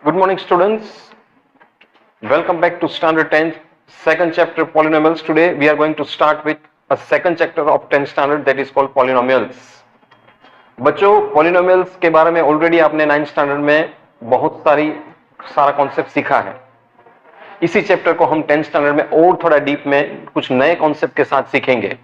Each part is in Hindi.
Good morning, students. Welcome back to Standard 10th, second chapter polynomials. Today we are going to start with a second chapter of 10th standard that is called polynomials. बच्चों, polynomials के बारे में ऑलरेडी आपने 9th स्टैंडर्ड में बहुत सारा कॉन्सेप्ट सीखा है. इसी चैप्टर को हम 10th स्टैंडर्ड में और थोड़ा डीप में कुछ नए कॉन्सेप्ट के साथ सीखेंगे.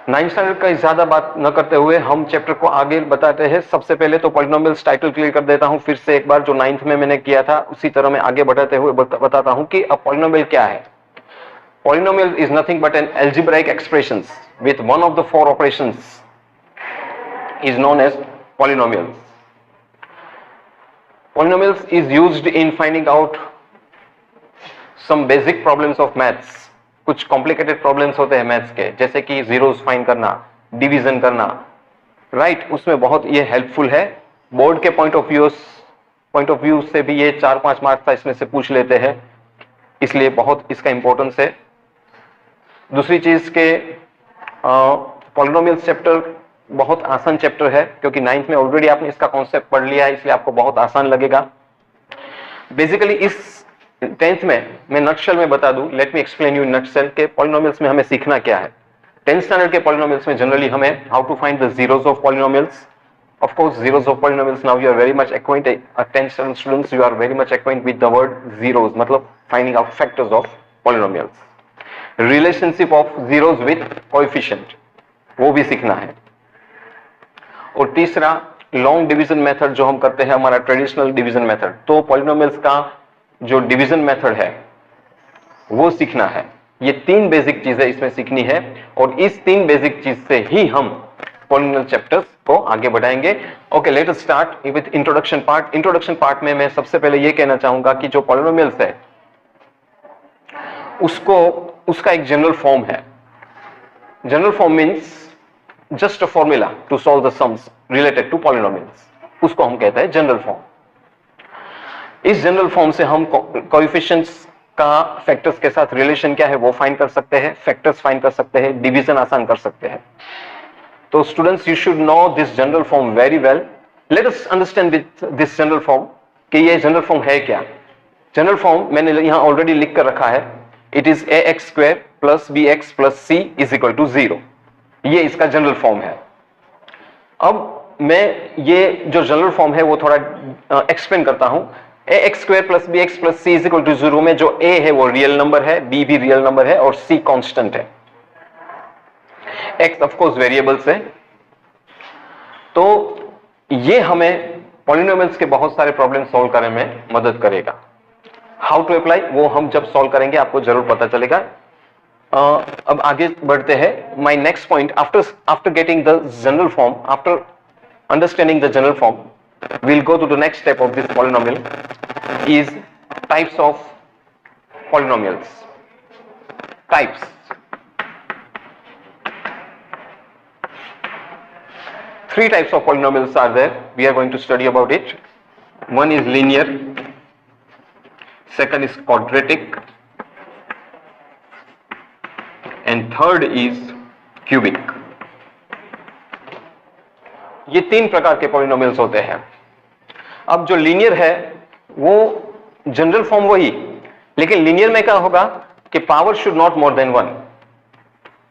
9th स्टैंडर्ड का ज्यादा बात न करते हुए हम चैप्टर को आगे बताते हैं. सबसे पहले तो पॉलिनोमियल्स टाइटल क्लियर कर देता हूं. फिर से एक बार जो 9th में मैंने किया था उसी तरह मैं आगे बढ़ाते हुए बताता हूं कि अब पॉलिनोमियल क्या है. Polynomial is nothing but an algebraic expressions with one of the four operations is known as polynomials. Polynomials is used in finding out some basic problems of maths. कुछ कॉम्प्लिकेटेड प्रॉब्लम्स होते हैं मैथ्स के, जैसे कि जीरोस फाइंड करना, डिवीजन करना, राइट. उसमें बहुत ये हेल्पफुल है. बोर्ड के पॉइंट ऑफ व्यू से भी ये 4-5 मार्क्स का इसमें से पूछ लेते हैं, इसलिए बहुत इसका इंपॉर्टेंस है. दूसरी चीज के पॉलिनोमियल्स चैप्टर बहुत आसान चैप्टर है, क्योंकि 9th में ऑलरेडी आपने इसका कॉन्सेप्ट पढ़ लिया है, इसलिए आपको बहुत आसान लगेगा. बेसिकली इस 10th में मैं नटशेल में बता दूं, let me explain you in nutshell के पॉलिनोमियल्स में हमें सीखना क्या है. 10th स्टैंडर्ड के पॉलिनोमियल्स में जनरली हमें how to find the zeros of polynomials. Of course zeros of polynomials now you are very much acquainted. 10th standard students you are very much acquainted with the word zeros, मतलब finding out factors of polynomials. Relationship of zeros with coefficient वो भी सीखना है. और तीसरा लॉन्ग डिवीजन मेथड जो हम करते हैं, हमारा ट्रेडिशनल डिवीजन मेथड. तो पॉलिनोमियल्स का जो डिवीजन मेथड है वो सीखना है. ये 3 बेसिक चीजें इसमें सीखनी है, और इस 3 बेसिक चीज से ही हम पॉलिनोमियल चैप्टर्स को आगे बढ़ाएंगे. Okay, let us start with introduction part. Introduction part में मैं सबसे पहले ये कहना चाहूंगा कि जो पॉलिनोमियल्स है उसका एक जनरल फॉर्म है. General form means just a formula to solve the sums related to polynomials. उसको हम कहते हैं जनरल फॉर्म. इस जनरल फॉर्म से हम कोएफिशिएंट्स का फैक्टर्स के साथ रिलेशन क्या है वो फाइंड कर सकते हैं, फैक्टर्स फाइंड कर सकते हैं, डिवीजन आसान कर सकते हैं. तो students you should know this general form very well. Let us understand with this general form कि ये जनरल फॉर्म है क्या. जनरल फॉर्म मैंने यहां ऑलरेडी लिख कर रखा है. It is ax² + bx + c = 0. ये इसका जनरल फॉर्म है. अब मैं ये जो जनरल फॉर्म है वो थोड़ा एक्सप्लेन करता हूं. ax² + bx + c = 0 में जो a है वो रियल नंबर है, b भी रियल नंबर है और c कांस्टेंट है. x ऑफ कोर्स वेरिएबल्स है. तो ये हमें पॉलिनोमियल्स के बहुत सारे प्रॉब्लम सॉल्व करने में मदद करेगा. हाउ टू अप्लाई वो हम जब सॉल्व करेंगे आपको जरूर पता चलेगा. अब आगे बढ़ते हैं. My next point after getting the general form, after understanding the general form, we'll go to the next step of this polynomial is types of polynomials. Types. Three types of polynomials are there. We are going to study about it. One is linear, second is quadratic, and third is cubic. ये 3 प्रकार के पॉलिनोमियल्स होते हैं. अब जो लीनियर है वो जनरल फॉर्म वही, लेकिन लीनियर में क्या होगा कि power should not more than 1.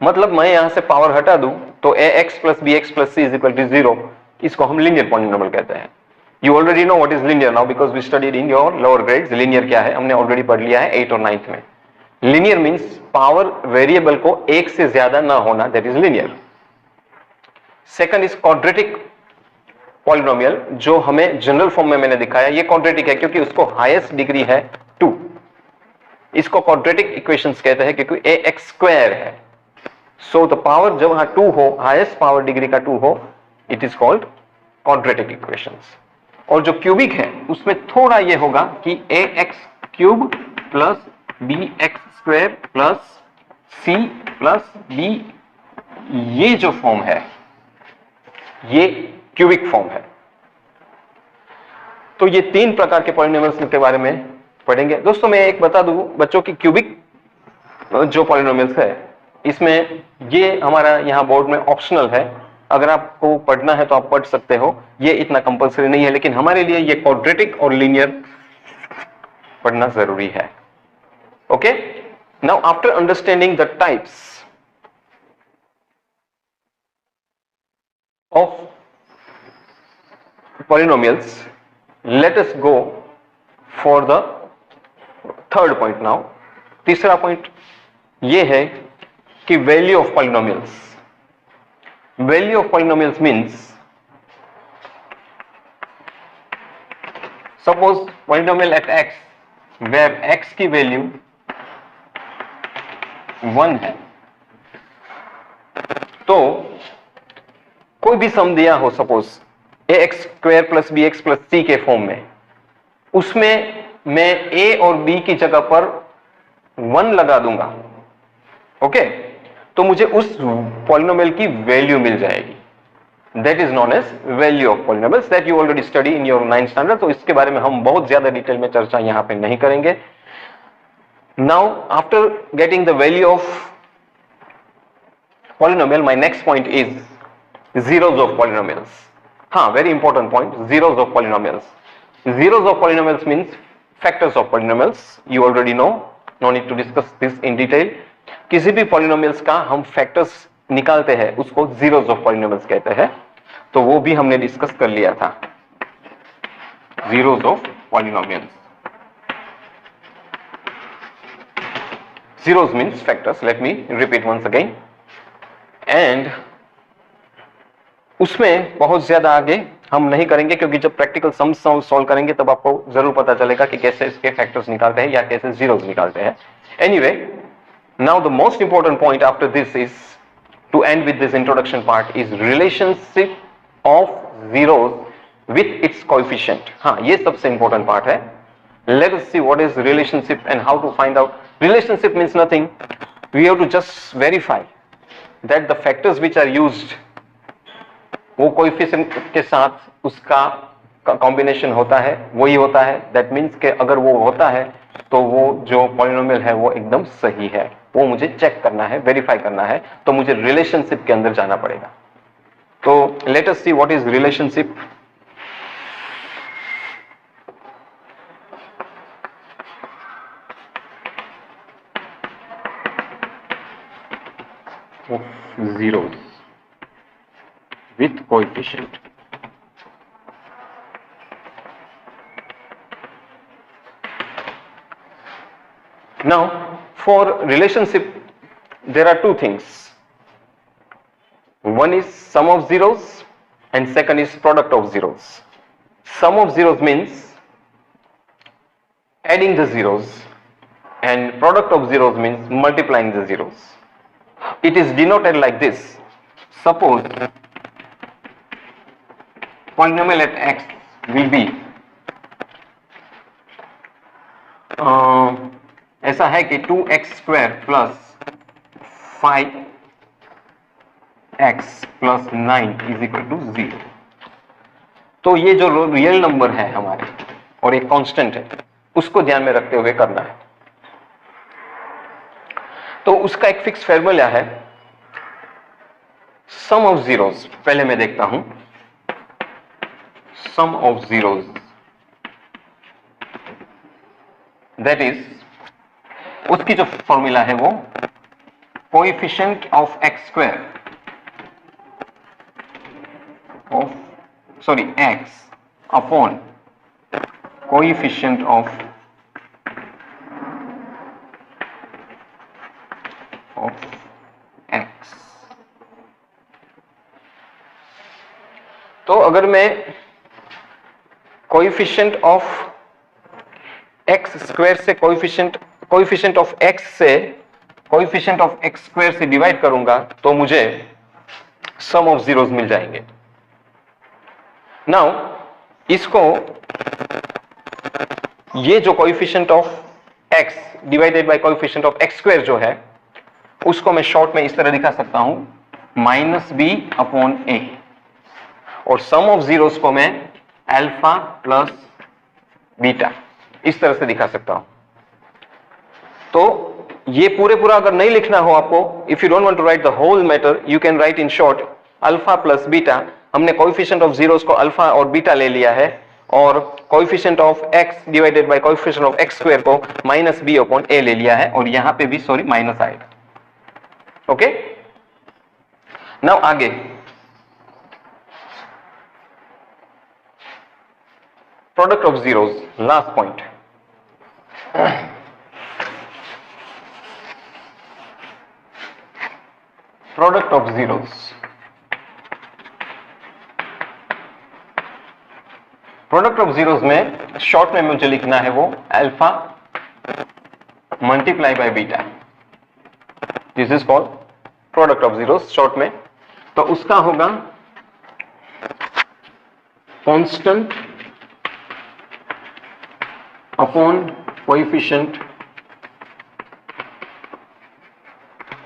मतलब मैं यहां से पावर हटा दूं तो ax + bx + c = 0. इसको हम लीनियर पॉलिनोमियल कहते हैं. You already know what is linear now because we studied in your lower grades. Linear क्या है हमने ऑलरेडी पढ़ लिया है 8th और 9th में. लीनियर मींस पावर वेरिएबल को 1 से ज्यादा ना होना, that is linear. Second is quadratic polynomial, जो हमें जनरल फॉर्म में मैंने दिखाया. ये क्वाड्रेटिक है क्योंकि उसको हाईएस्ट डिग्री है 2. इसको क्वाड्रेटिक इक्वेशंस कहते हैं क्योंकि ax² है. सो द पावर जब वहां 2 हो, हाईएस्ट पावर डिग्री का 2 हो, it is called quadratic equations. और जो क्यूबिक है उसमें थोड़ा ये होगा कि ax³ + bx² + c + d, ये जो फॉर्म है ये क्यूबिक फॉर्म है. तो ये 3 प्रकार के पॉलिनोमियल्स के बारे में पढ़ेंगे. दोस्तों मैं एक बता दूं बच्चों की, क्यूबिक जो पॉलिनोमियल्स है इसमें ये हमारा यहां बोर्ड में ऑप्शनल है. अगर आपको पढ़ना है तो आप पढ़ सकते हो, ये इतना कंपल्सरी नहीं है, लेकिन हमारे लिए ये क्वाड्रेटिक और लीनियर पढ़ना जरूरी है. Okay, now after understanding the types of polynomials, let us go for the third point now. तीसरा पॉइंट ये है कि value of polynomials. Value of polynomials means suppose polynomial at x where x की वैल्यू 1 है, तो कोई भी सम दिया हो, सपोज ax² + bx + c के फॉर्म में, उसमें मैं a और b की जगह पर 1 लगा दूंगा. ओके, तो मुझे उस पॉलिनोमियल की वैल्यू मिल जाएगी. That is known as value of polynomials, that you already study in your 9th standard. तो इसके बारे में हम बहुत ज्यादा डिटेल में चर्चा यहां पे नहीं करेंगे. Now after getting the value of polynomial, my next point is zeros of polynomials. Very important point, zeros of polynomials. Zeros of polynomials means factors of polynomials. You already know, no need to discuss this in detail. किसी भी polynomials का हम factors निकालते हैं, उसको zeros of polynomials कहते हैं. तो वो भी हमने डिस्कस कर लिया था. Zeros of polynomials. Zeros means factors. Let me repeat once again. And उसमें बहुत ज्यादा आगे हम नहीं करेंगे, क्योंकि जब प्रैक्टिकल सम सॉल्व करेंगे तब आपको जरूर पता चलेगा कि कैसे इसके फैक्टर्स निकालते हैं या कैसे जीरोस निकालते हैं. Anyway, now the most important point after this is to end with this introduction part is relationship of zeros with its coefficient. ये सबसे इंपॉर्टेंट पार्ट है. Let us see what is relationship and how to find out. Relationship means nothing, we have to just verify that the factors which are used, वो कोएफिशिएंट के साथ उसका कॉम्बिनेशन होता है, वही होता है. दैट मीन्स कि अगर वो होता है तो वो जो पॉलिनोमियल है वो एकदम सही है. वो मुझे चेक करना है, वेरीफाई करना है, तो मुझे रिलेशनशिप के अंदर जाना पड़ेगा. तो late us see what is relationship. Zeros with coefficient. Now for relationship there are two things. One is sum of zeros and second is product of zeros. Sum of zeros means adding the zeros and product of zeros means multiplying the zeros. It is denoted like this. Suppose polynomial at x will be ऐसा है कि 2x² plus 5x plus 9 is equal to 0. तो ये जो रियल नंबर है हमारे और एक कांस्टेंट है, उसको ध्यान में रखते हुए करना है. तो उसका एक फिक्स फॉर्मूला है, सम ऑफ जीरोस. पहले मैं देखता हूं, सम ऑफ जीरोस दैट इज, उसकी जो फॉर्मूला है वो coefficient of x² of x upon coefficient of x. तो अगर मैं कोएफिशिएंट ऑफ x² से कोएफिशिएंट ऑफ x से कोएफिशिएंट ऑफ x² से डिवाइड करूंगा तो मुझे सम ऑफ जीरोस मिल जाएंगे. नाउ इसको, ये जो coefficient of x divided by coefficient of x² जो है, उसको मैं शॉर्ट में इस तरह दिखा सकता हूं, -b अपॉन a. और सम ऑफ जीरोस को मैं अल्फा प्लस बीटा इस तरह से दिखा सकता हूं. तो ये पूरा अगर नहीं लिखना हो आपको, if you don't want to write the whole matter, you can write in short alpha plus beta, हमने कोएफिशिएंट ऑफ जीरोस को अल्फा और बीटा ले लिया है और coefficient of x divided by coefficient of x square को माइनस बी अपॉन ए ले लिया है और यहां पे भी सॉरी माइनस आएगा। ओके, नाउ आगे product of zeros, last point. Product of zeros, product of zeros में शॉर्ट में मुझे लिखना है वो alpha multiply by beta, this is called product of zeros short में। तो उसका होगा constant upon coefficient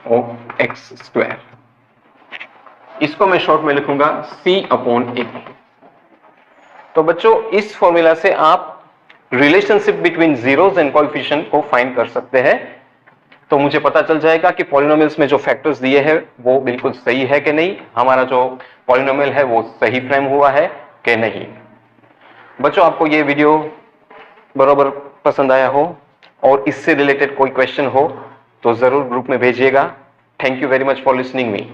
of x square, इसको मैं शॉर्ट में लिखूंगा c अपॉन ए। तो बच्चों इस फॉर्मूला से आप relationship between zeros and coefficient को फाइंड कर सकते हैं। तो मुझे पता चल जाएगा कि पॉलिनोमियल्स में जो फैक्टर्स दिए हैं वो बिल्कुल सही है कि नहीं, हमारा जो पॉलिनोमियल है वो सही फ्रेम हुआ है कि नहीं। बच्चों आपको ये वीडियो बराबर पसंद आया हो और इससे रिलेटेड कोई क्वेश्चन हो तो जरूर ग्रुप में भेजिएगा। Thank you very much for listening me.